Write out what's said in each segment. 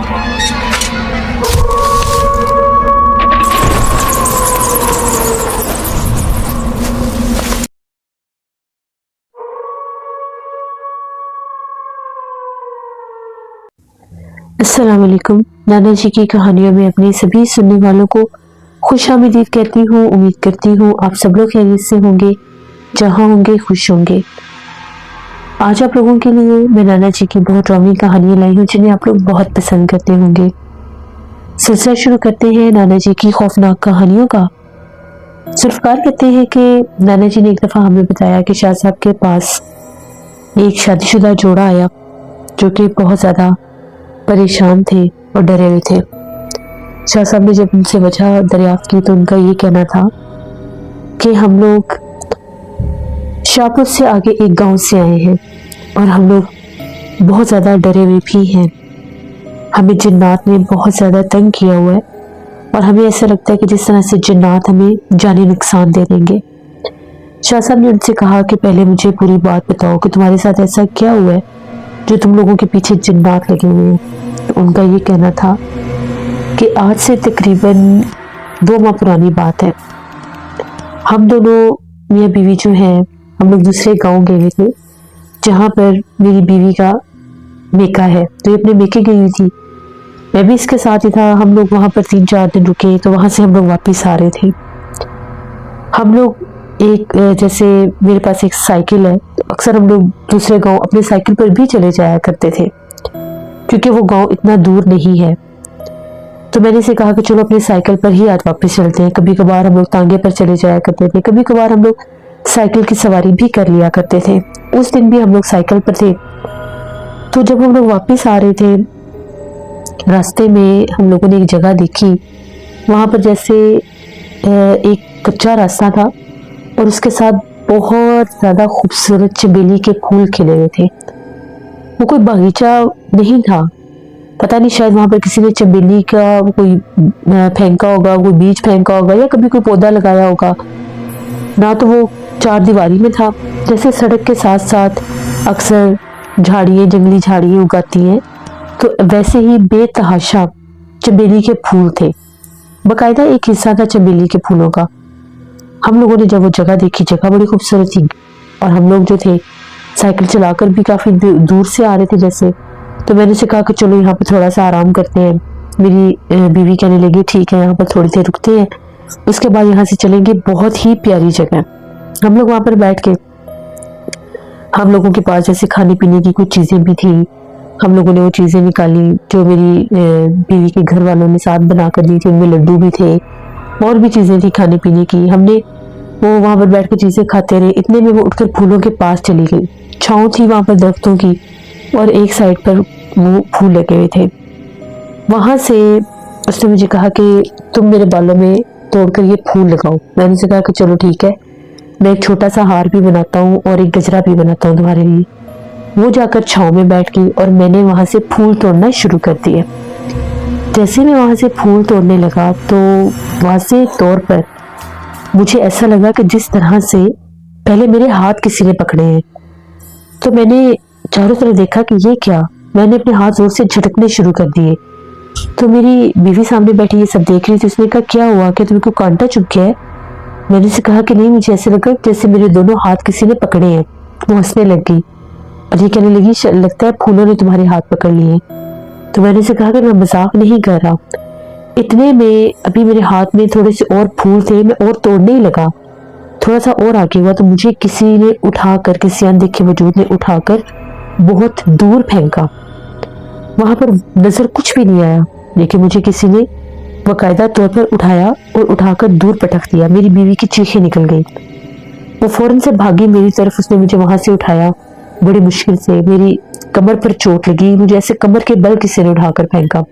अस्सलाम वालेकुम। नाना जी की कहानियों में अपने सभी सुनने वालों को खुशामदीद कहती हूँ। उम्मीद करती हूँ आप सब लोग खैरियत से होंगे, जहाँ होंगे खुश होंगे। आज आप लोगों के लिए मैं नाना जी की बहुत ड्रामी कहानियां लाई हूँ जिन्हें आप लोग बहुत पसंद करते होंगे। सिलसिला शुरू करते हैं नाना जी की खौफनाक कहानियों का। जुल्फकार कहते हैं कि नाना जी ने एक दफा हमें बताया कि शाह साहब के पास एक शादीशुदा जोड़ा आया जो कि बहुत ज्यादा परेशान थे और डरे हुए थे। शाह साहब ने जब उनसे वजह दरियाफ्त की तो उनका ये कहना था कि हम लोग शाहपुर से आगे एक गांव से आए हैं और हम लोग बहुत ज़्यादा डरे हुए भी हैं। हमें जिन्नात ने बहुत ज़्यादा तंग किया हुआ है और हमें ऐसा लगता है कि जिस तरह से जिन्नात हमें जानी नुकसान दे देंगे। शाह साहब ने उनसे कहा कि पहले मुझे पूरी बात बताओ कि तुम्हारे साथ ऐसा क्या हुआ है जो तुम लोगों के पीछे जिन्नात लगे हुए हैं। तो उनका ये कहना था कि आज से तकरीबन 2 माह पुरानी बात है। हम दोनों मियाँ बीवी जो हैं हम लोग दूसरे गांव गए हुए थे जहाँ पर मेरी बीवी का मेका है, तो ये अपने मेके गई हुई थी, मैं भी इसके साथ ही था। हम लोग वहाँ पर 3-4 दिन रुके तो वहाँ से हम लोग वापस आ रहे थे। हम लोग जैसे मेरे पास एक साइकिल है तो अक्सर हम लोग दूसरे गांव अपने साइकिल पर भी चले जाया करते थे क्योंकि वो गांव इतना दूर नहीं है। तो मैंने इसे कहा कि चलो अपनी साइकिल पर ही आज वापस चलते हैं। कभी कभार हम लोग तांगे पर चले जाया करते थे, कभी कभार हम लोग साइकिल की सवारी भी कर लिया करते थे। उस दिन भी हम लोग साइकिल पर थे। तो जब हम लोग वापस आ रहे थे रास्ते में हम लोगों ने एक जगह देखी, वहां पर जैसे एक कच्चा रास्ता था और उसके साथ बहुत ज्यादा खूबसूरत चमेली के फूल खिले हुए थे। वो कोई बगीचा नहीं था, पता नहीं शायद वहां पर किसी ने चमेली का कोई फेंका होगा, कोई बीज फेंका होगा या कभी कोई पौधा लगाया होगा ना। तो वो 4 दीवारी में था। जैसे सड़क के साथ साथ अक्सर झाड़ियाँ, जंगली झाड़ियाँ उगाती हैं, तो वैसे ही बेतहाशा चमेली के फूल थे। बकायदा एक हिस्सा था चमेली के फूलों का। हम लोगों ने जब वो जगह देखी, जगह बड़ी खूबसूरत थी और हम लोग जो थे साइकिल चलाकर भी काफी दूर से आ रहे थे जैसे। तो मैंने उसे कहा कि चलो यहाँ पे थोड़ा सा आराम करते हैं। मेरी बीवी कहने लगी ठीक है यहाँ पर थोड़ी देर रुकते हैं, उसके बाद यहाँ से चलेंगे। बहुत ही प्यारी जगह। हम लोग वहां पर बैठ के, हम लोगों के पास जैसे खाने पीने की कुछ चीजें भी थी, हम लोगों ने वो चीजें निकाली जो मेरी बीवी के घर वालों ने साथ बना कर दी थी। उनमें लड्डू भी थे और भी चीजें थी खाने पीने की। हमने वो वहां पर बैठ कर चीजें खाते रहे। इतने में वो उठकर फूलों के पास चली गई। छांव थी वहां पर दरख्तों की और एक साइड पर वो फूल लगे हुए थे। वहां से उसने मुझे कहा कि तुम मेरे बालों में तोड़कर ये फूल लगाओ। मैंने उसे कहा कि चलो ठीक है, मैं एक छोटा सा हार भी बनाता हूँ और एक गजरा भी बनाता हूँ तुम्हारे लिए। वो जाकर छांव में बैठ गई और मैंने वहां से फूल तोड़ना शुरू कर दिया। जैसे मैं वहां से फूल तोड़ने लगा तो वाज़ेह तौर पर मुझे ऐसा लगा कि जिस तरह से पहले मेरे हाथ किसी ने पकड़े हैं। तो मैंने चारों तरफ देखा कि ये क्या, मैंने अपने हाथ जोर से झटकने शुरू कर दिए। तो मेरी बीवी सामने बैठी ये सब देख रही थी। उसने कहा क्या हुआ, कि तुम्हें कोई कांटा चुभ गया है? मैंने उसे कहा कि नहीं, मुझे ऐसे लगा जैसे मेरे दोनों हाथ किसी ने पकड़े हैं। वो हंसने लग गई और ये कहने लगी लगता है फूलों ने तुम्हारे हाथ पकड़ लिए। तो मैंने उसे कहा कि मैं मजाक नहीं कर रहा। इतने में अभी मेरे हाथ में थोड़े से और फूल थे, मैं और तोड़ने ही लगा। थोड़ा सा और आगे हुआ तो मुझे किसी ने उठाकर, किसी अनदेखे वजूद ने उठाकर बहुत दूर फेंका। वहां पर नजर कुछ भी नहीं आया, लेकिन मुझे किसी ने बाकायदा तौर पर उठाया और उठाकर दूर पटक दिया। मेरी बीवी की चीखें निकल गई। वो फौरन से भागी मेरी तरफ। उसने मुझे वहां से उठाया बड़ी मुश्किल से। मेरी कमर पर चोट लगी, मुझे ऐसे कमर के बल किसी ने उठाकर फेंका।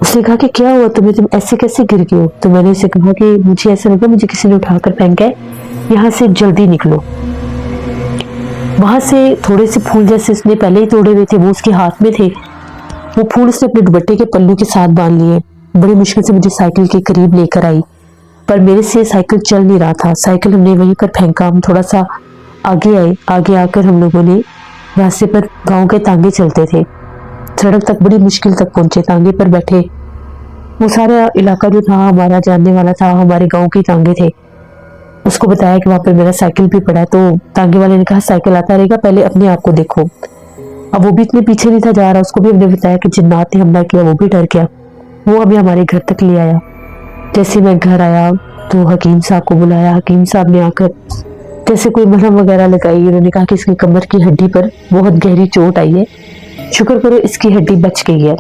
उसने कहा कि क्या हुआ तुम्हें, तुम ऐसे कैसे गिर गए हो? तो मैंने उसे कहा कि मुझे ऐसा लगा मुझे किसी ने उठाकर फेंका है, यहाँ से जल्दी निकलो। वहां से थोड़े से फूल जैसे उसने पहले ही तोड़े हुए थे वो उसके हाथ में थे। वो फूल उसने अपने दुपट्टे के पल्लू के साथ बांध लिए। बड़ी मुश्किल से मुझे साइकिल के करीब लेकर आई, पर मेरे से साइकिल चल नहीं रहा था। साइकिल हमने वहीं पर फेंका। हम थोड़ा सा आगे आए। आगे आकर हम लोगों ने रास्ते पर गांव के तांगे चलते थे, सड़क तक बड़ी मुश्किल तक पहुंचे, तांगे पर बैठे। वो सारा इलाका जो था हमारा जानने वाला था, हमारे गांव के तांगे थे। उसको बताया कि वहां पर मेरा साइकिल भी पड़ा है, तो तांगे वाले ने कहा साइकिल आता रहेगा, पहले अपने आप को देखो। अब वो भी इतने पीछे नहीं था जा रहा, उसको भी हमने बताया कि जिन्नात ने हमला किया, वो भी डर गया। वो हमें हमारे घर तक ले आया। जैसे मैं घर आया तो हकीम साहब को बुलाया। हकीम साहब ने आकर जैसे कोई मलहम वगैरह लगाई। उन्होंने कहा कि इसकी कमर की हड्डी पर बहुत गहरी चोट आई है, शुक्र करो इसकी हड्डी बच गई है।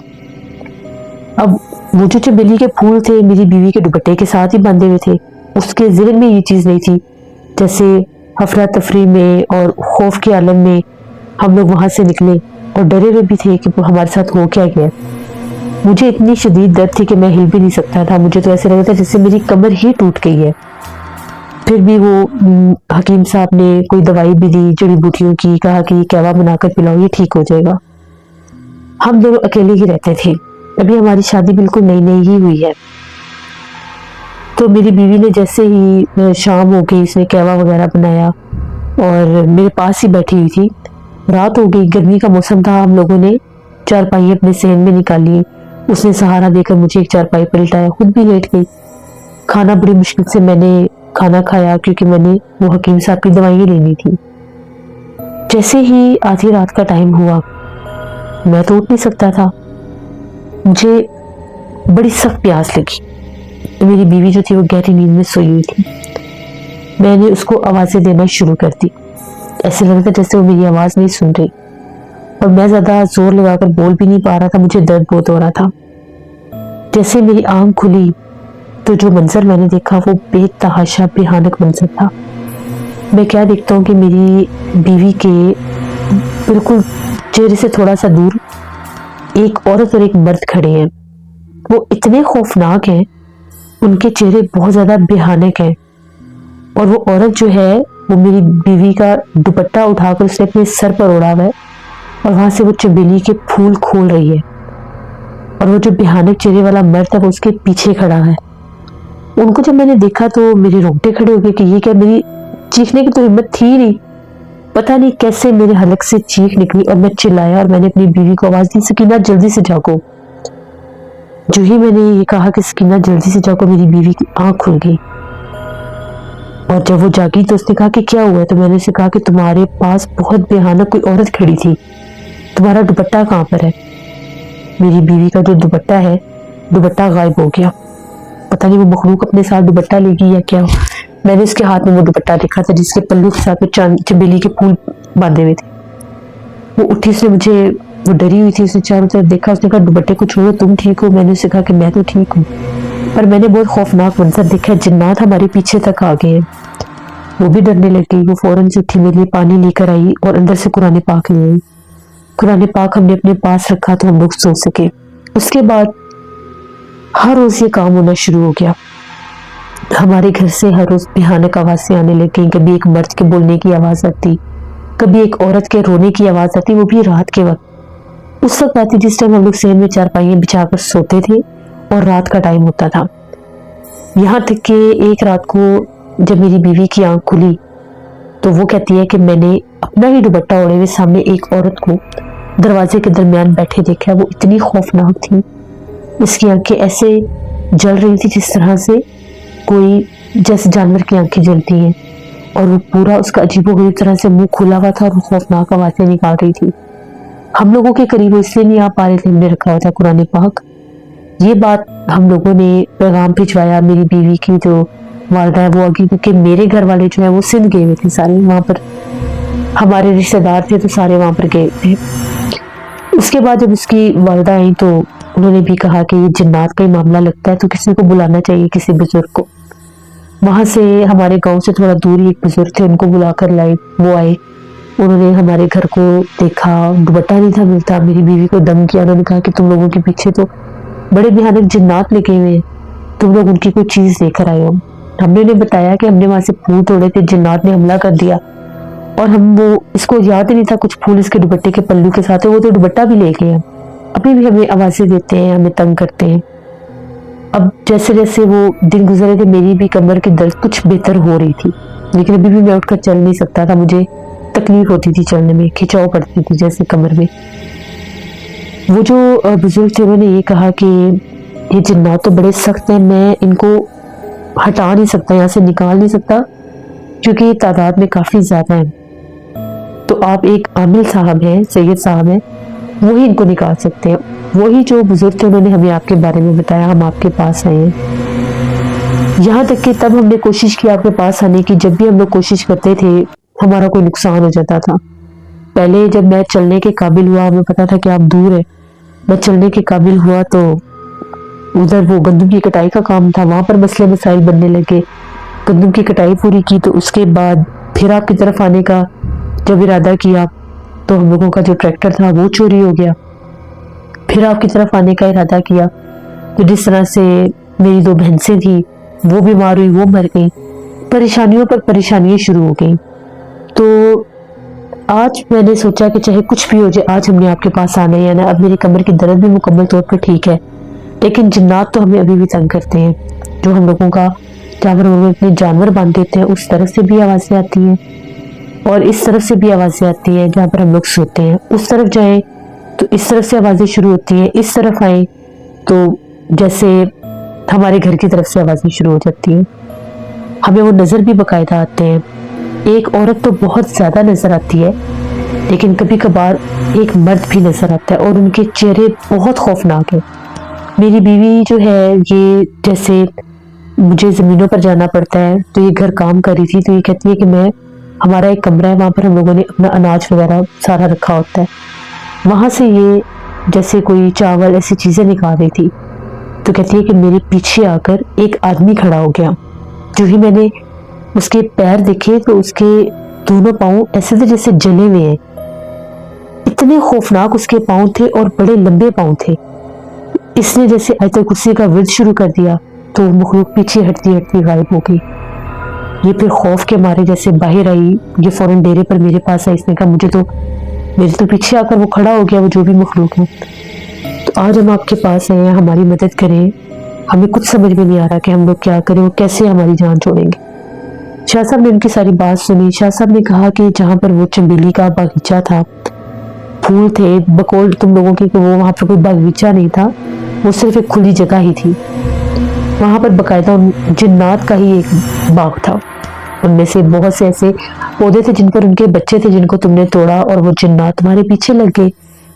अब वो जो चमेली के फूल थे मेरी बीवी के दुपट्टे के साथ ही बांधे हुए थे, उसके ज़हन में ये चीज़ नहीं थी। जैसे अफरा तफरी में और खौफ के आलम में हम लोग वहाँ से निकले और डरे हुए भी थे कि हमारे साथ हो क्या गया। मुझे इतनी शदीद दर्द थी कि मैं हिल भी नहीं सकता था। मुझे तो ऐसे लग रहा था जैसे मेरी कमर ही टूट गई है। फिर भी वो हकीम साहब ने कोई दवाई भी दी जड़ी बूटियों की, कहा कि कहवा बनाकर पिलाओ, ये ठीक हो जाएगा। हम दोनों अकेले ही रहते थे, अभी हमारी शादी बिल्कुल नई नई ही हुई है। तो मेरी बीवी ने जैसे ही शाम हो गई, इसने कहवा वगैरह बनाया और मेरे पास ही बैठी हुई थी। रात हो गई, गर्मी का मौसम था। हम लोगों ने चारपाई अपने सहन में निकाली। उसने सहारा देकर मुझे एक चारपाई पर लिटाया, खुद भी लेट गई। खाना बड़ी मुश्किल से मैंने खाना खाया क्योंकि मैंने वो हकीम साहब की दवाइयाँ लेनी थी। जैसे ही आधी रात का टाइम हुआ, मैं तो उठ नहीं सकता था, मुझे बड़ी सख्त प्यास लगी। तो मेरी बीवी जो थी वो गहरी नींद में सोई हुई थी। मैंने उसको आवाज़ें देना शुरू कर दी। ऐसे लग रहा था जैसे वो मेरी आवाज़ नहीं सुन रही, और मैं ज़्यादा जोर लगाकर बोल भी नहीं पा रहा था, मुझे दर्द बहुत हो रहा था। जैसे मेरी आँख खुली तो जो मंजर मैंने देखा वो बेतहाशा भयानक मंजर था। मैं क्या देखता हूँ कि मेरी बीवी के बिल्कुल चेहरे से थोड़ा सा दूर एक औरत और एक मर्द खड़े हैं। वो इतने खौफनाक हैं, उनके चेहरे बहुत ज़्यादा भयानक हैं। और वो औरत जो है वो मेरी बीवी का दुपट्टा उठाकर उसने अपने सर पर ओढ़ा हुआ है और वहाँ से वो चमेली के फूल खोल रही है। और वो जो भयानक चेहरे वाला मर्द है वो उसके पीछे खड़ा है। उनको जब मैंने देखा तो मेरे रोंगटे खड़े हो गए कि ये क्या, मेरी चीखने की तो हिम्मत थी ही नहीं। पता नहीं कैसे मेरे हलक से चीख निकली और मैं चिल्लाया और मैंने अपनी बीवी को आवाज दी, सकीना जल्दी से जागो। जो ही मैंने ये कहा कि सकीना जल्दी से जागो, मेरी बीवी की आंख खुल गई। और जब वो जागी तो उसने कहा कि क्या हुआ है। तो मैंने उसे कहा कि तुम्हारे पास बहुत भयानक कोई औरत खड़ी थी, तुम्हारा दुपट्टा कहाँ पर है। मेरी बीवी का जो दुपट्टा है, दुपट्टा गायब हो गया। पता नहीं वो मखलूक अपने साथ दुपट्टा लेगी या क्या। मैंने उसके हाथ में वो दुपट्टा देखा था जिसके पल्लू के साथ चमेली के फूल बांधे हुए थे। वो उठी, उसने मुझे, वो डरी हुई थी, उसने चारों तरफ देखा, उसने कहा दुपट्टे को छोड़ो, तुम ठीक हो। मैंने उसे कहा कि मैं तो ठीक हूँ, पर मैंने बहुत खौफनाक मंजर देखा, जिन्नात हमारे पीछे तक आ गए हैं। वो भी डरने लग गई। वो फौरन से उठी, मेरे लिए पानी लेकर आई और अंदर से कुरान पाक ले आई। कुरान पाक हमने अपने पास रखा तो हम लोग सो सके। उसके बाद हर रोज ये काम होना शुरू हो गया। हमारे घर से हर रोज भयानक आवाजें आने लग गई। कभी एक मर्द के बोलने की आवाज आती, कभी एक औरत के रोने की आवाज आती, वो भी रात के वक्त। उस वक्त आती जिस टाइम हम लोग सहन में चारपाइयां बिछाकर सोते थे और रात का टाइम होता था। यहाँ तक कि एक रात को जब मेरी बीवी की आंख खुली तो वो कहती है कि मैंने अपना ही दुपट्टा ओढ़े हुए सामने एक औरत को दरवाजे के दरमियान बैठे देखा। वो इतनी खौफनाक थी, उसकी आंखें ऐसे जल रही थी जिस तरह से कोई जैसे जानवर की आंखें जलती हैं, और वो पूरा उसका अजीबोगरीब तरह से मुंह खुला हुआ था और खौफनाक आवाजें निकाल रही थी। हम लोगों के करीब इसलिए नहीं आ पा रहे थे, हमने रखा हुआ था कुरान पाक। ये बात हम लोगों ने पैगाम भिजवाया। मेरी बीवी की जो वालदा है वो आगे, क्योंकि मेरे घर वाले जो है वो सिंध गए हुए थे सारे, वहाँ पर हमारे रिश्तेदार थे तो सारे वहाँ पर गए थे। उसके बाद जब उसकी वालदा आई तो उन्होंने भी कहा कि ये जिन्नात का ही मामला लगता है, तो किसी को बुलाना चाहिए, किसी बुजुर्ग को। वहां से हमारे गांव से थोड़ा दूर ही एक बुजुर्ग थे, उनको बुलाकर लाई। वो आए, उन्होंने हमारे घर को देखा, दुपट्टा नहीं था मिलता। मेरी बीवी को दम किया, उन्होंने कहा कि तुम लोगों के पीछे तो बड़े भयानक जिन्नात लगे हुए हैं, तुम लोग उनकी कोई चीज लेकर आए हो। हमने उन्हें बताया कि हमने वहां से फूल तोड़े थे, जिन्नात ने हमला कर दिया, और हम वो इसको याद ही नहीं था कुछ फूल इसके दुपट्टे के पल्लू के साथ है, वो तो दुपट्टा भी ले गए। अभी भी हमें आवाजें देते हैं, हमें तंग करते हैं। अब जैसे जैसे वो दिन गुजरे थे मेरी भी कमर की दर्द कुछ बेहतर हो रही थी, लेकिन अभी भी मैं उठकर चल नहीं सकता था। मुझे तकलीफ होती थी चलने में, खिंचाव पड़ती थी जैसे कमर में। وہ جو بزرگ تھے انہوں نے یہ کہا کہ یہ جنات تو بڑے سخت ہیں، میں ان کو ہٹا نہیں سکتا، یہاں سے نکال نہیں سکتا کیونکہ یہ تعداد میں کافی زیادہ ہیں، تو آپ ایک عامل صاحب ہیں، سید صاحب ہیں، وہی ان کو نکال سکتے ہیں۔ وہی جو بزرگ تھے انہوں نے ہمیں آپ کے بارے میں بتایا، ہم آپ کے پاس آئے ہیں۔ یہاں تک کہ تب ہم نے کوشش کی آپ کے پاس آنے کی، جب بھی ہم لوگ کوشش کرتے تھے ہمارا کوئی نقصان ہو جاتا تھا۔ پہلے جب میں چلنے کے قابل ہوا، ہمیں پتا تھا کہ آپ دور ہیں، میں چلنے کے قابل ہوا تو ادھر وہ گندم کی کٹائی کا کام تھا، وہاں پر مسئلے مسائل بننے لگے۔ گندم کی کٹائی پوری کی تو اس کے بعد پھر آپ کی طرف آنے کا جب ارادہ کیا تو ہم لوگوں کا جو ٹریکٹر تھا وہ چوری ہو گیا۔ پھر آپ کی طرف آنے کا ارادہ کیا تو جس طرح سے میری 2 بہنسیں تھیں وہ بیمار ہوئی، وہ مر گئی، پریشانیوں پر پریشانیاں شروع ہو گئیں۔ تو آج میں نے سوچا کہ چاہے کچھ بھی ہو جائے آج ہم نے آپ کے پاس آنا ہے نا۔ اب میری کمر کی درد بھی مکمل طور پر ٹھیک ہے، لیکن جنات تو ہمیں ابھی بھی تنگ کرتے ہیں۔ جو ہم لوگوں کا جہاں پر ہم اپنے جانور باندھ دیتے ہیں اس طرف سے بھی آوازیں آتی ہیں اور اس طرف سے بھی آوازیں آتی ہیں، جہاں پر ہم لوگ سوتے ہیں اس طرف جائیں تو اس طرف سے آوازیں شروع ہوتی ہیں، اس طرف آئیں تو جیسے ہمارے گھر کی طرف سے آوازیں شروع ہو جاتی ہیں۔ ہمیں وہ نظر بھی باقاعدہ آتے ہیں۔ ایک عورت تو بہت زیادہ نظر آتی ہے، لیکن کبھی کبھار ایک مرد بھی نظر آتا ہے اور ان کے چہرے بہت خوفناک ہیں۔ میری بیوی جو ہے یہ جیسے مجھے زمینوں پر جانا پڑتا ہے تو یہ گھر کام کر رہی تھی تو یہ کہتی ہے کہ میں ہمارا ایک کمرہ ہے وہاں پر ہم لوگوں نے اپنا اناج وغیرہ سارا رکھا ہوتا ہے، وہاں سے یہ جیسے کوئی چاول ایسی چیزیں نکال رہی تھی تو کہتی ہے کہ میرے پیچھے آ کر ایک آدمی کھڑا ہو گیا۔ جو ہی میں نے اس کے پیر دیکھے تو اس کے دونوں پاؤں ایسے تھے جیسے جلے ہوئے ہیں، اتنے خوفناک اس کے پاؤں تھے اور بڑے لمبے پاؤں تھے۔ اس نے جیسے آیت الکرسی کا ورد شروع کر دیا تو مخلوق پیچھے ہٹتی ہٹتی غائب ہو گئی۔ یہ پھر خوف کے مارے جیسے باہر آئی، یہ فوراً ڈیرے پر میرے پاس آئی، اس نے کہا میرے تو پیچھے آ کر وہ کھڑا ہو گیا، وہ جو بھی مخلوق ہے۔ تو آج ہم آپ کے پاس آئے ہیں، ہماری مدد کریں، ہمیں کچھ سمجھ میں نہیں آ رہا کہ ہم لوگ کیا کریں، وہ کیسے ہماری جان چھوڑیں گے۔ شاہ صاحب نے ان کی ساری بات سنی۔ شاہ صاحب نے کہا کہ جہاں پر وہ چنبیلی کا باغیچہ تھا، پھول تھے، بقول تم لوگوں کی کہ وہ وہاں پر کوئی باغیچہ نہیں تھا، وہ صرف ایک کھلی جگہ ہی تھی، وہاں پر باقاعدہ جنات کا ہی ایک باغ تھا، ان میں سے بہت سے ایسے پودے تھے جن پر ان کے بچے تھے جن کو تم نے توڑا اور وہ جنات تمہارے پیچھے لگ گئے،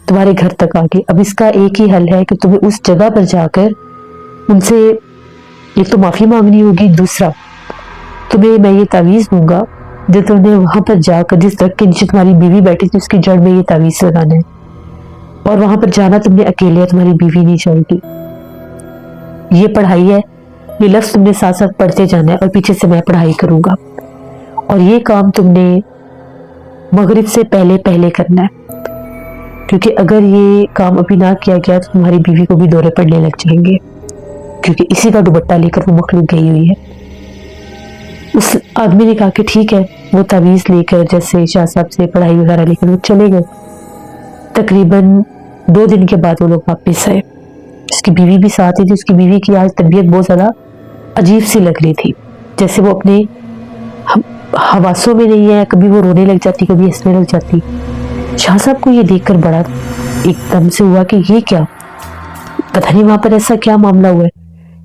تمہارے گھر تک آ گئے۔ اب اس کا ایک ہی حل ہے کہ تمہیں اس جگہ پر جا کر ان سے ایک تو معافی مانگنی ہوگی، دوسرا تمہیں میں یہ تعویذ دوں گا جو تم نے وہاں پر جا کر جس درخت کے نیچے تمہاری بیوی بیٹھی تھی اس کی جڑ میں یہ تعویذ لگانا ہے، اور وہاں پر جانا تم نے اکیلے، تمہاری بیوی نہیں جائے گی۔ یہ پڑھائی ہے، یہ لفظ تم نے ساتھ ساتھ پڑھتے جانا ہے اور پیچھے سے میں پڑھائی کروں گا، اور یہ کام تم نے مغرب سے پہلے پہلے کرنا ہے، کیونکہ اگر یہ کام ابھی نہ کیا گیا تو تمہاری بیوی کو بھی دورے پڑنے لگ جائیں گے، کیونکہ اسی کا دوپٹہ لے کر وہ مخلوق گئی ہوئی ہے۔ اس آدمی نے کہا کہ ٹھیک ہے، وہ تعویذ لے کر جیسے شاہ صاحب سے پڑھائی وغیرہ لے کر وہ چلے گئے۔ تقریباً 2 دن کے بعد وہ لوگ واپس آئے، اس کی بیوی بھی ساتھ ہی تھی۔ اس کی بیوی کی آج طبیعت بہت زیادہ عجیب سی لگ رہی تھی، جیسے وہ اپنے حواسوں میں نہیں ہے، کبھی وہ رونے لگ جاتی، کبھی ہنسنے لگ جاتی۔ شاہ صاحب کو یہ دیکھ کر بڑا ایک دم سے ہوا کہ یہ کیا، پتہ نہیں وہاں پر ایسا کیا معاملہ ہوا ہے۔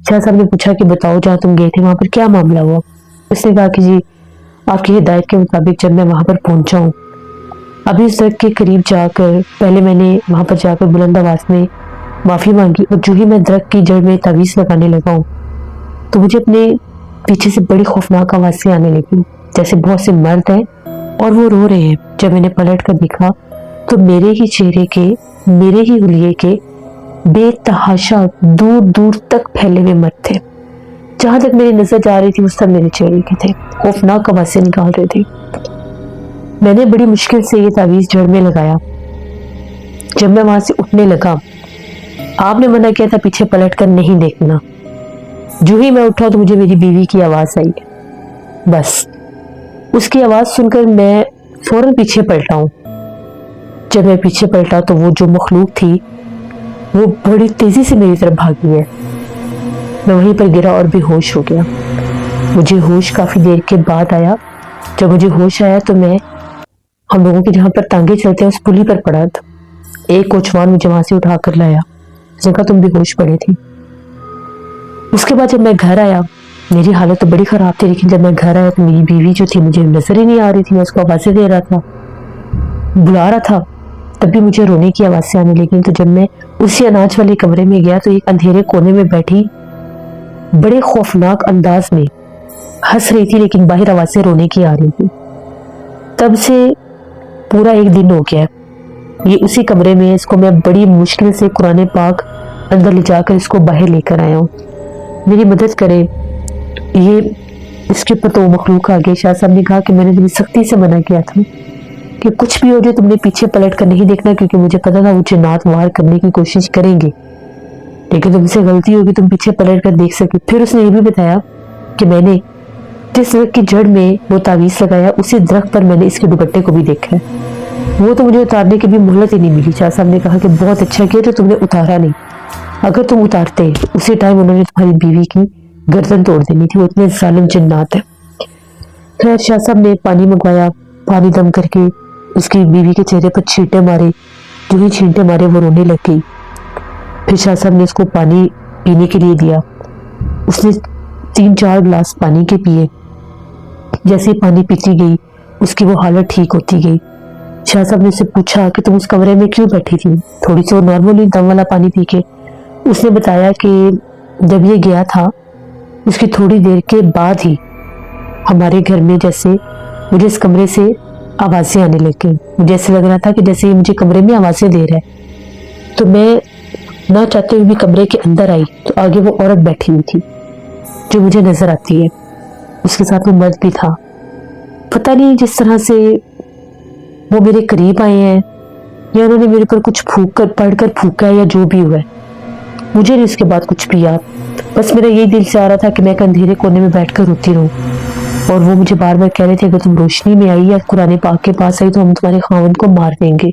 شاہ صاحب نے پوچھا کہ بتاؤ جہاں تم گئے تھے وہاں پر کیا معاملہ ہوا۔ اس نے کہا کہ جی آپ کی ہدایت کے مطابق جب میں وہاں پر پہنچا ہوں، ابھی اس درخت کے قریب جا کر پہلے میں نے وہاں پر جا کر بلند آواز میں معافی مانگی، اور جو ہی میں درخت کی جڑ میں تعویذ لگانے لگا ہوں تو مجھے اپنے پیچھے سے بڑی خوفناک آوازیں آنے لگی، جیسے بہت سے مرد ہیں اور وہ رو رہے ہیں۔ جب میں نے پلٹ کر دیکھا تو میرے ہی چہرے کے، میرے ہی حلیے کے بے تحاشا دور دور تک پھیلے ہوئے مرد تھے، جہاں تک میری نظر جا رہی تھی وہ سب میرے چہرے کے تھے، خوفناک آوازیں نکال رہے تھے۔ میں نے بڑی مشکل سے یہ تعویذ جڑ میں لگایا۔ جب میں وہاں سے اٹھنے لگا، آپ نے منع کیا تھا پیچھے پلٹ کر نہیں دیکھنا، جو ہی میں اٹھا تو مجھے میری بیوی کی آواز آئی، بس اس کی آواز سن کر میں فوراً پیچھے پلٹا ہوں۔ جب میں پیچھے پلٹا تو وہ جو مخلوق تھی وہ بڑی تیزی سے میری طرف بھاگی ہے، میں وہیں پر گرا اور بے ہوش ہو گیا۔ مجھے ہوش کافی دیر کے بعد آیا۔ جب مجھے ہوش آیا تو میں ہم لوگوں کے جہاں پر ٹانگے چلتے ہیں اس پلی پر پڑا تھا، एक कोचवान मुझे वहां से उठा कर लाया, जगह तुम बेहोश पड़े थे। उसके बाद जब मैं घर आया, मेरी हालत तो बड़ी खराब थी, लेकिन जब मैं घर आया तो मेरी बीवी जो थी मुझे नजर ही नहीं आ रही थी। मैं उसको आवाजें दे रहा था, बुला रहा था, तब भी मुझे रोने की आवाजें आने लगी। तो जब मैं उसी अनाज वाले कमरे में गया तो एक अंधेरे कोने में बैठी बड़े खौफनाक अंदाज में हंस रही थी, लेकिन बाहर आवाजें रोने की आ रही थी। तब से पूरा एक दिन हो गया ये उसी कमरे में। इसको मैं बड़ी मुश्किल से कुरान पाक अंदर ले जाकर इसको बाहर लेकर आया हूँ। मेरी मदद करे। ये इसके ऊपर तो मखलूक आ गई। शाह साहब ने कहा कि मैंने तुम्हें सख्ती से मना किया था कि कुछ भी हो जाए तुमने पीछे पलट कर नहीं देखना, क्योंकि मुझे पता था वो जिन्नात वार करने की कोशिश करेंगे, लेकिन तुमसे गलती होगी, तुम पीछे पलट कर देख सके। फिर उसने ये भी बताया कि मैंने जिस दरख्त की जड़ में वो तावीज लगाया उसी दरख्त पर मैंने इसके दुपट्टे को भी देखा है। वो तो मुझे उतारने की भी मोहलत ही नहीं मिली। शाह साहब ने कहा कि बहुत अच्छा किया जो तुमने उतारा नहीं, अगर तुम उतारते उसी टाइम उन्होंने तुम्हारी बीवी की गर्दन तोड़ देनी थी, वो इतने जालिम जिन्नात है। खैर शाह साहब ने पानी मंगवाया, पानी दम करके उसकी बीवी के चेहरे पर छींटे मारे। जो ही छींटे मारे वो रोने लग गई। फिर शाह साहब ने उसको पानी पीने के लिए दिया। उसने 3-4 गिलास पानी के पिए। जैसे ही पानी पीती गई उसकी वो हालत ठीक होती गई। शाह साहब ने उससे पूछा कि तुम उस कमरे में क्यों बैठी थी, थोड़ी सी नॉर्मली दम वाला पानी पी के। उसने बताया कि जब ये गया था उसकी थोड़ी देर के बाद ही हमारे घर में जैसे मुझे इस कमरे से आवाजें आने लग गई। मुझे ऐसे लग रहा था कि जैसे ये मुझे कमरे में आवाजें दे रहा है। तो मैं ना चाहते हुए भी कमरे के अंदर आई तो आगे वो औरत बैठी हुई थी जो मुझे नजर आती है, उसके साथ वो मर्द भी था। पता नहीं जिस तरह से वो मेरे करीब आए हैं या उन्होंने मेरे पर कुछ पढ़कर फूका है या जो भी हुआ है, मुझे नहीं उसके बाद कुछ भी याद। बस मेरा यही दिल से आ रहा था कि मैं एक अंधेरे कोने में बैठकर रोती रहूं, और वो मुझे बार बार कह रहे थे अगर तुम रोशनी में आई या कुरान पाक के पास आई तो हम तुम्हारे खावंद को मार देंगे।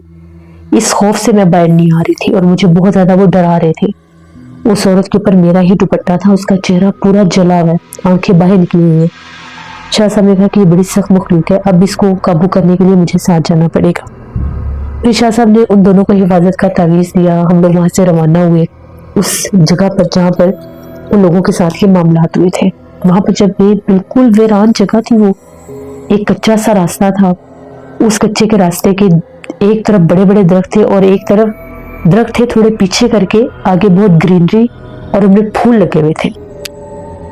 इस खौफ से मैं बाहर नहीं आ रही थी और मुझे बहुत ज्यादा वो डरा रहे थे। उस औरत के ऊपर मेरा ही दुपट्टा था, उसका चेहरा पूरा जला हुआ है, आंखें बाहर निकली हुई है। शाह साहब ने कहा कि ये बड़ी सख्त मखलूक है, अब इसको काबू करने के लिए मुझे साथ जाना पड़ेगा। फिर शाह साहब ने उन दोनों को हिफाजत का तावीज़ दिया। हम लोग वहां से रवाना हुए उस जगह पर जहाँ पर उन लोगों के साथ ये मामलात हुए थे। वहां पर जब ये बिल्कुल वीरान जगह थी, वो एक कच्चा सा रास्ता था। उस कच्चे के रास्ते के एक तरफ बड़े बड़े दरख्त थे और एक तरफ दरख्त थे थोड़े पीछे करके, आगे बहुत ग्रीनरी और उनमें फूल लगे हुए थे।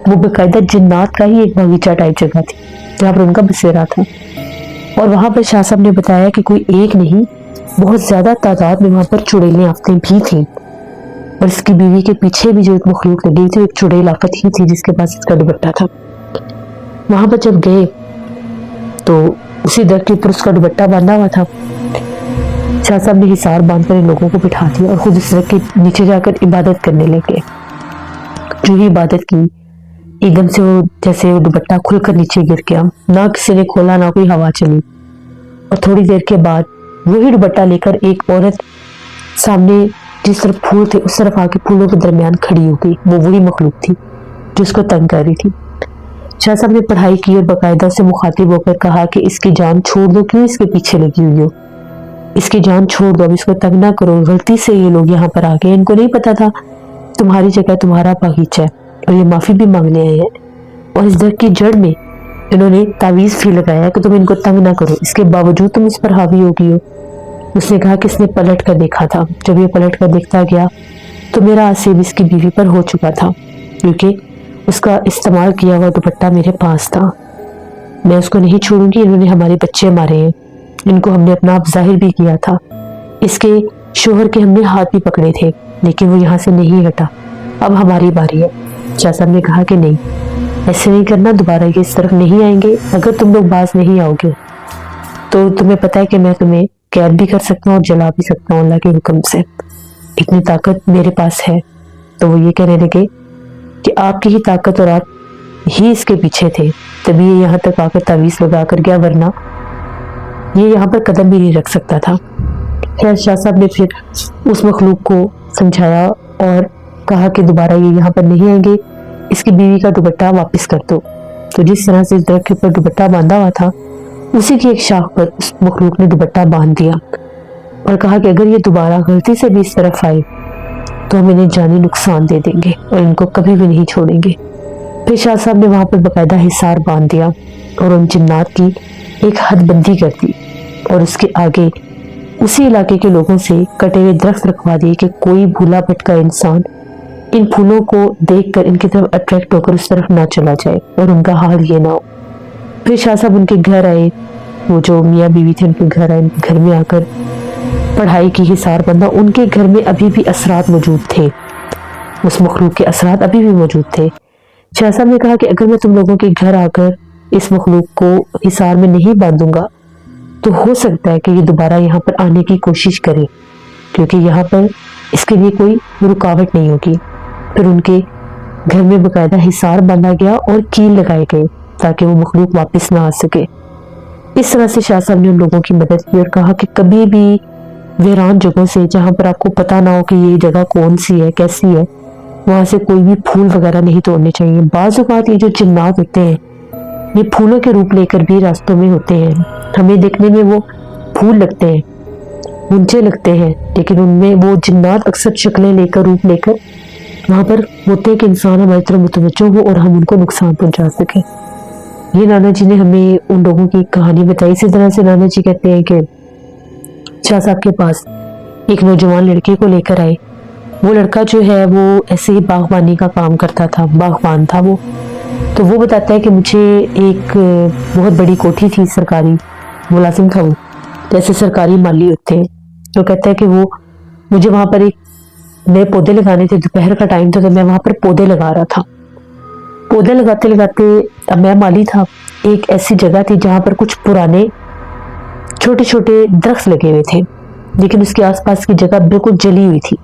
वो बेकायदा जिन्नात का ही एक बगीचा टाइप जगह थी जहाँ पर उनका बसेरा था। और वहां पर शाह साहब ने बताया कि कोई एक नहीं, बहुत ज्यादा तादाद में वहां पर चुड़ैलें आफतें भी थी। और इसकी बीवी के पीछे भी जो एक मखलूक लगी थी, एक चुड़ैल आफत ही थी जिसके पास इसका दुपट्टा था। वहां पर जब गए तो उसी दरख्त के ऊपर उसका दुपट्टा बांधा हुआ था। शाह साहब ने हिसार बांधकर इन लोगों को बिठा दिया और खुद इस दरख्त के नीचे जाकर इबादत करने लगे। जो ही इबादत की, एकदम से वो जैसे वो दुपट्टा खुलकर नीचे गिर गया। ना किसी ने खोला, ना कोई हवा चली। और थोड़ी देर के बाद वही दुपट्टा लेकर एक औरत सामने जिस तरफ फूल थे उस तरफ आके फूलों के दरमियान खड़ी हो गई। वो वही मखलूक थी जो उसको तंग कर रही थी। शाह साहब ने पढ़ाई की और बाकायदा से मुखातिब होकर कहा कि इसकी जान छोड़ दो, क्यों इसके पीछे लगी हुई हो, इसकी जान छोड़ दो, अब इसको तंग ना करो। गलती से ये लोग यहाँ पर आ गए, इनको नहीं पता था तुम्हारी जगह तुम्हारा बगीचा है, और ये माफी भी मांगने आए हैं। और इस दरख्त की जड़ में इन्होंने तावीज भी लगाया कि तुम इनको तंग ना करो, इसके बावजूद तुम इस पर हावी हो गई हो। उसने कहा कि इसने पलट कर देखा था। जब ये पलट कर देखता गया तो मेरा आसिब इसकी बीवी पर हो चुका था, क्योंकि उसका इस्तेमाल किया हुआ दुपट्टा मेरे पास था। मैं उसको नहीं छोड़ूंगी, इन्होंने हमारे बच्चे मारे हैं, इनको हमने अपना आप जाहिर भी किया था। इसके शोहर के हमने हाथ भी पकड़े थे, लेकिन वो यहाँ से नहीं हटा। अब हमारी बारी है। शाह साहब ने कहा कि नहीं, ऐसे नहीं करना, दोबारा ये इस तरफ नहीं आएंगे। अगर तुम लोग बाज नहीं आओगे तो तुम्हें पता है कि मैं तुम्हें कैद भी कर सकता हूँ और जला भी सकता हूँ अल्लाह के हुक्म से, इतनी ताकत मेरे पास है। तो वो ये कहने लगे कि आपकी ही ताकत और आप ही इसके पीछे थे, तभी ये यहाँ तक आकर तावीज़ लगा कर गया, वरना ये यहाँ पर कदम भी नहीं रख सकता था। खैर शाह साहब ने फिर उस मखलूक को समझाया और कहा कि दोबारा ये यहाँ पर नहीं आएंगे, इसकी बीवी का दुपट्टा वापस कर दो। तो जिस तरह से इस दरख्त के ऊपर दुपट्टा बांधा हुआ था, उसी की एक शाख पर उस मखलूक ने दुपट्टा बांध दिया اور کہا کہ اگر یہ دوبارہ غلطی سے بھی اس طرف آئے تو ہم انہیں جانی نقصان دے دیں گے اور ان کو کبھی بھی نہیں چھوڑیں گے۔ پھر شاہ صاحب نے وہاں پر باقاعدہ حصار باندھ دیا اور ان جنات کی ایک حد بندی کر دی اور اس کے آگے اسی علاقے کے لوگوں سے کٹے ہوئے درخت رکھوا دیے کہ کوئی بھولا بھٹکا انسان ان پھولوں کو دیکھ کر ان کی طرف اٹریکٹ ہو کر اس طرف نہ چلا جائے اور ان کا حال یہ نہ ہو۔ پھر شاہ صاحب ان کے گھر آئے، وہ جو میاں بیوی تھے ان کے گھر آئے، ان کے گھر میں آ کر پڑھائی کی، حصار بندہ۔ ان کے گھر میں ابھی بھی اثرات موجود تھے، اس مخلوق کے اثرات ابھی بھی موجود تھے۔ شاہ صاحب نے کہا کہ اگر میں تم لوگوں کے گھر آ کر اس مخلوق کو حصار میں نہیں باندھوں گا تو ہو سکتا ہے کہ یہ دوبارہ یہاں پر آنے کی کوشش کرے، کیونکہ یہاں پر اس کے لیے کوئی رکاوٹ نہیں ہوگی۔ پھر ان کے گھر میں باقاعدہ حصار باندھا گیا اور کیل لگائے گئے تاکہ وہ مخلوق واپس نہ آ سکے۔ اس طرح سے شاہ صاحب نے ان لوگوں کی مدد کی اور کہا کہ کبھی بھی ویران جگہوں سے، جہاں پر آپ کو پتہ نہ ہو کہ یہ جگہ کون سی ہے، کیسی ہے، وہاں سے کوئی بھی پھول وغیرہ نہیں توڑنے چاہیے۔ بعض اوقات یہ جو جنات ہوتے ہیں یہ پھولوں کے روپ لے کر بھی راستوں میں ہوتے ہیں، ہمیں دیکھنے میں وہ پھول لگتے ہیں، اونچے لگتے ہیں، لیکن ان میں وہ جنات اکثر شکلیں لے کر، روپ لے کر وہاں پر ہوتے ہیں کہ انسان ہماری طرف متوجہ ہو اور ہم ان کو نقصان پہنچا سکیں۔ یہ نانا جی نے ہمیں ان لوگوں کی کہانی بتائی۔ اسی طرح سے نانا جی کہتے ہیں کہ شاہ صاحب کے پاس ایک نوجوان لڑکے کو لے کر آئے۔ وہ لڑکا جو ہے وہ ایسے ہی باغبانی کا کام کرتا تھا، باغبان تھا وہ۔ تو وہ بتاتا ہے کہ مجھے ایک بہت بڑی کوٹھی تھی، سرکاری ملازم تھا وہ، جیسے سرکاری مالی ہوتے ہیں۔ تو کہتا ہے کہ وہ مجھے وہاں پر ایک نئے پودے لگانے تھے، دوپہر کا ٹائم تھا تو میں وہاں پر پودے لگا رہا تھا۔ پودے لگاتے لگاتے، اب میں مالی تھا، ایک ایسی جگہ تھی جہاں پر کچھ پرانے چھوٹے چھوٹے درخت لگے ہوئے تھے، لیکن اس کے آس پاس کی جگہ بالکل جلی ہوئی تھی۔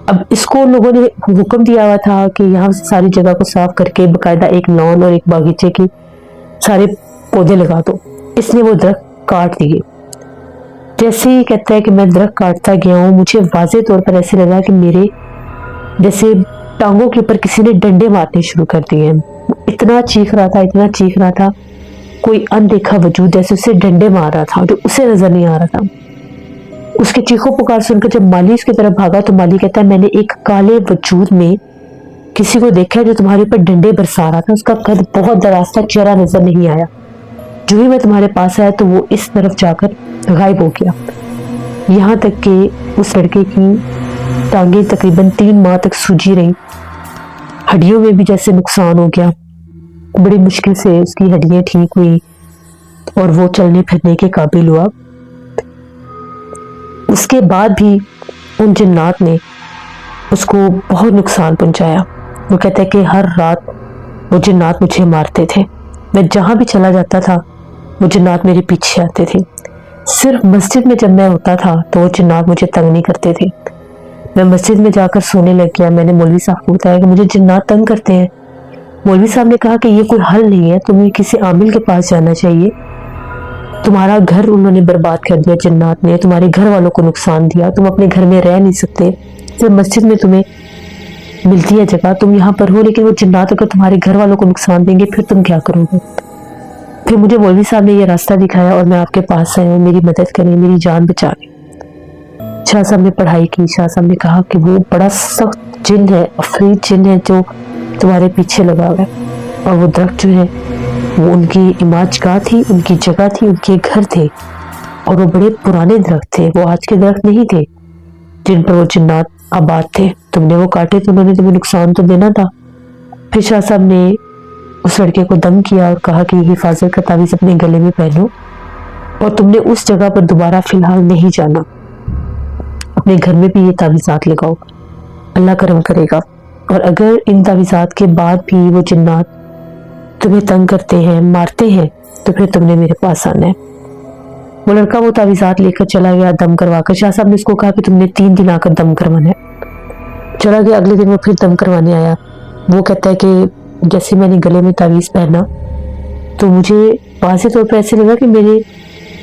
اب اس کو لوگوں نے حکم دیا ہوا تھا کہ یہاں سے ساری جگہ کو صاف کر کے باقاعدہ ایک لان اور ایک باغیچے کی سارے پودے لگا دو۔ اس نے وہ درخت کاٹ دیے۔ جیسے ہی کہتا ہے کہ میں درخت کاٹتا گیا ہوں، مجھے واضح طور پر ایسے لگا کہ میرے جیسے ٹانگوں کے اوپر کسی نے ڈنڈے مارنے شروع کر دیے ہیں۔ اتنا چیخ رہا تھا، اتنا چیخ رہا تھا، کوئی اندیکھا وجود جیسے اسے ڈنڈے مار رہا تھا جو اسے نظر نہیں آ رہا تھا۔ اس کے چیخوں پکار سن کر جب مالی اس کی طرف بھاگا تو مالی کہتا ہے میں نے ایک کالے وجود میں کسی کو دیکھا جو تمہارے اوپر ڈنڈے برسا رہا تھا، اس کا قد بہت دراز تھا، چہرہ نظر نہیں آیا۔ جو ہی میں تمہارے پاس آیا تو وہ اس طرف جا کر غائب ہو گیا، یہاں تک کہ اس لڑکے کی ٹانگیں تقریباً 3 ماہ تک سوجی رہی، ہڈیوں میں بھی جیسے نقصان ہو گیا، بڑی مشکل سے اس کی ہڈیاں ٹھیک ہوئی اور وہ چلنے پھرنے کے قابل ہوا۔ اس کے بعد بھی ان جنات نے اس کو بہت نقصان پہنچایا۔ وہ کہتا ہے کہ ہر رات وہ جنات مجھے مارتے تھے، میں جہاں بھی چلا جاتا تھا وہ جنات میرے پیچھے آتے تھے۔ صرف مسجد میں جب میں ہوتا تھا تو وہ جنات مجھے تنگ نہیں کرتے تھے۔ میں مسجد میں جا کر سونے لگ گیا۔ میں نے مولوی صاحب کو بتایا کہ مجھے جنات تنگ کرتے ہیں۔ مولوی صاحب نے کہا کہ یہ کوئی حل نہیں ہے، تمہیں کسی عامل کے پاس جانا چاہیے، تمہارا گھر انہوں نے برباد کر دیا، جنات نے تمہارے گھر والوں کو نقصان دیا، تم اپنے گھر میں رہ نہیں سکتے، صرف مسجد میں تمہیں ملتی ہے جگہ، تم یہاں پر ہو، لیکن وہ جنات اگر تمہارے گھر والوں کو نقصان دیں گے پھر تم کیا کرو گے؟ پھر مجھے مولوی صاحب نے یہ راستہ دکھایا اور میں آپ کے پاس آیا ہوں، میری مدد کریں، میری جان بچائیں۔ شاہ صاحب نے پڑھائی کی۔ شاہ صاحب نے کہا کہ وہ بڑا سخت جن ہے، عفریت جن ہے جو تمہارے پیچھے لگا ہوا ہے، اور وہ درخت جو ہے وہ ان کی عمارت گاہ تھی، ان کی جگہ تھی، ان کے گھر تھے، اور وہ بڑے پرانے درخت تھے، وہ آج کے درخت نہیں تھے جن پر وہ جنات آباد تھے۔ تم نے وہ کاٹے تو انہوں نے تمہیں نقصان تو دینا تھا۔ پھر شاہ صاحب نے اس لڑکے کو دم کیا اور کہا کہ یہ حفاظت کا تعویذ اپنے گلے میں پہنو، اور تم نے اس جگہ پر دوبارہ فی الحال نہیں جانا، اپنے گھر میں بھی یہ تعویذات لگاؤ، اللہ کرم کرے گا۔ اور اگر ان تعویذات کے بعد بھی وہ جنات تمہیں تنگ کرتے ہیں، مارتے ہیں، تو پھر تم نے میرے پاس آنا ہے۔ وہ لڑکا وہ تعویذات لے کر چلا گیا دم کروا کر۔ شاہ صاحب نے اس کو کہا کہ تم نے 3 دن آ کر دم کروانا ہے۔ چلا گیا، اگلے دن وہ پھر دم کروانے آیا۔ وہ کہتا ہے کہ جیسے میں نے گلے میں تعویذ پہنا تو مجھے واضح طور پر ایسے لگا کہ میرے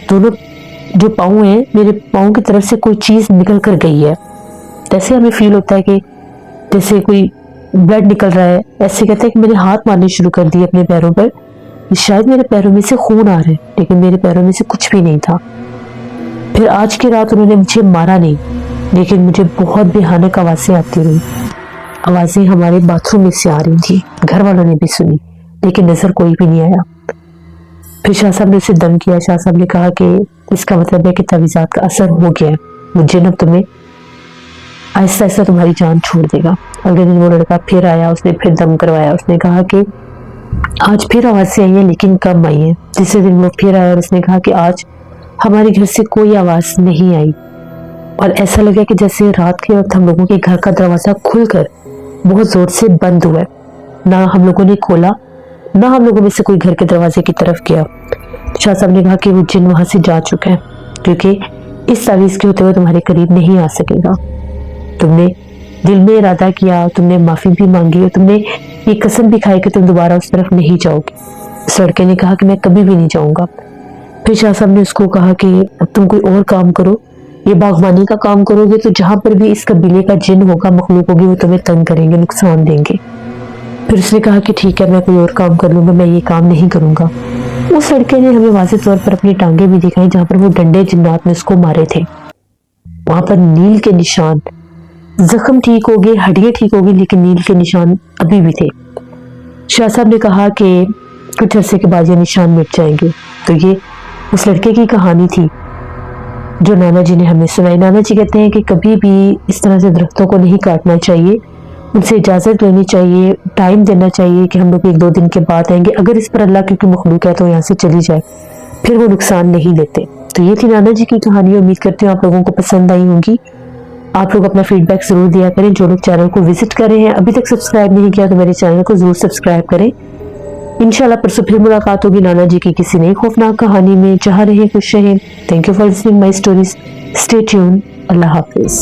دونوں جو پاؤں ہیں، میرے پاؤں کی طرف سے کوئی چیز نکل کر گئی ہے، جیسے ہمیں فیل ہوتا ہے کہ جیسے کوئی بلڈ نکل رہا ہے، ایسے کہتا ہے کہ میں نے ہاتھ مارنے شروع کر دیے اپنے پیروں پر، شاید میرے پیروں میں سے خون آ رہا ہے، لیکن میرے پیروں میں سے کچھ بھی نہیں تھا۔ फिर आज की रात उन्होंने मुझे मारा नहीं, लेकिन मुझे बहुत भयानक आवाजें आती रही। आवाजें हमारे बाथरूम में से आ रही थी। घर वालों ने भी सुनी, लेकिन नजर कोई भी नहीं आया। फिर शाह साहब ने उसे दम किया। शाह साहब ने कहा कि इसका मतलब है कि तवीज़ात का असर हो गया है, वो जिन अब तुम्हें आहिस्ता आहिस्ता तुम्हारी जान छोड़ देगा। अगले दिन वो लड़का फिर आया, उसने फिर दम करवाया। उसने कहा कि आज फिर आवाजें आई हैं, लेकिन कम आई हैं। तीसरे दिन वो फिर आया और उसने कहा कि आज हमारे घर से कोई आवाज नहीं आई, और ऐसा लगा कि जैसे रात के वक्त हम लोगों के घर का दरवाजा खुलकर बहुत जोर से बंद हुआ। ना हम लोगों ने खोला, ना हम लोगों में से कोई घर के दरवाजे की तरफ गया। शाह साहब ने कहा कि वो जिन वहां से जा चुका है, क्योंकि इस तावीज़ के होते हुए तुम्हारे करीब नहीं आ सकेगा। तुमने दिल में इरादा किया, तुमने माफी भी मांगी और तुमने ये कसम भी खाई कि तुम दोबारा उस तरफ नहीं जाओगे। उस लड़के ने कहा कि मैं कभी भी नहीं जाऊंगा। फिर शाह साहब ने उसको कहा कि अब तुम कोई और काम करो, ये बागवानी का काम करोगे तो जहां पर भी इस कबीले का जिन होगा, मखलूक होगी, वो तुम्हें तंग करेंगे, नुकसान देंगे। फिर उसने कहा कि ठीक है, मैं कोई और काम कर लूंगा, मैं ये काम नहीं करूंगा। उस लड़के ने हमें वाज़ेह तौर पर अपनी टांगे भी दिखाई, जहां पर वो डंडे जिन्नात ने उसको मारे थे। वहां पर नील के निशान, जख्म ठीक हो गए, हड्डियां ठीक हो गई, लेकिन नील के निशान अभी भी थे। शाह साहब ने कहा कि कुछ अरसे के बाद ये निशान मिट जाएंगे। तो ये उस लड़के की कहानी थी जो नाना जी ने हमें सुनाई। नाना जी कहते हैं कि कभी भी इस तरह से दरख्तों को नहीं काटना चाहिए, उनसे इजाज़त लेनी चाहिए, टाइम देना चाहिए कि हम लोग 1-2 दिन के बाद आएंगे। अगर इस पर अल्लाह की कोई मखलूक है तो यहाँ से चली जाए, फिर वो नुकसान नहीं देते। तो ये थी नाना जी की कहानी। उम्मीद करती हूँ आप लोगों को पसंद आई होगी। आप लोग अपना फीडबैक जरूर दिया करें। जो लोग चैनल को विजिट कर रहे हैं, अभी तक सब्सक्राइब नहीं किया, तो मेरे चैनल को जरूर सब्सक्राइब करें। इंशाल्लाह परसों फिर मुलाकात होगी नाना जी की किसी नई खौफनाक कहानी में। जहाँ रहें खुश रहें। Thank you for listening my stories. Stay tune. Allah Hafiz.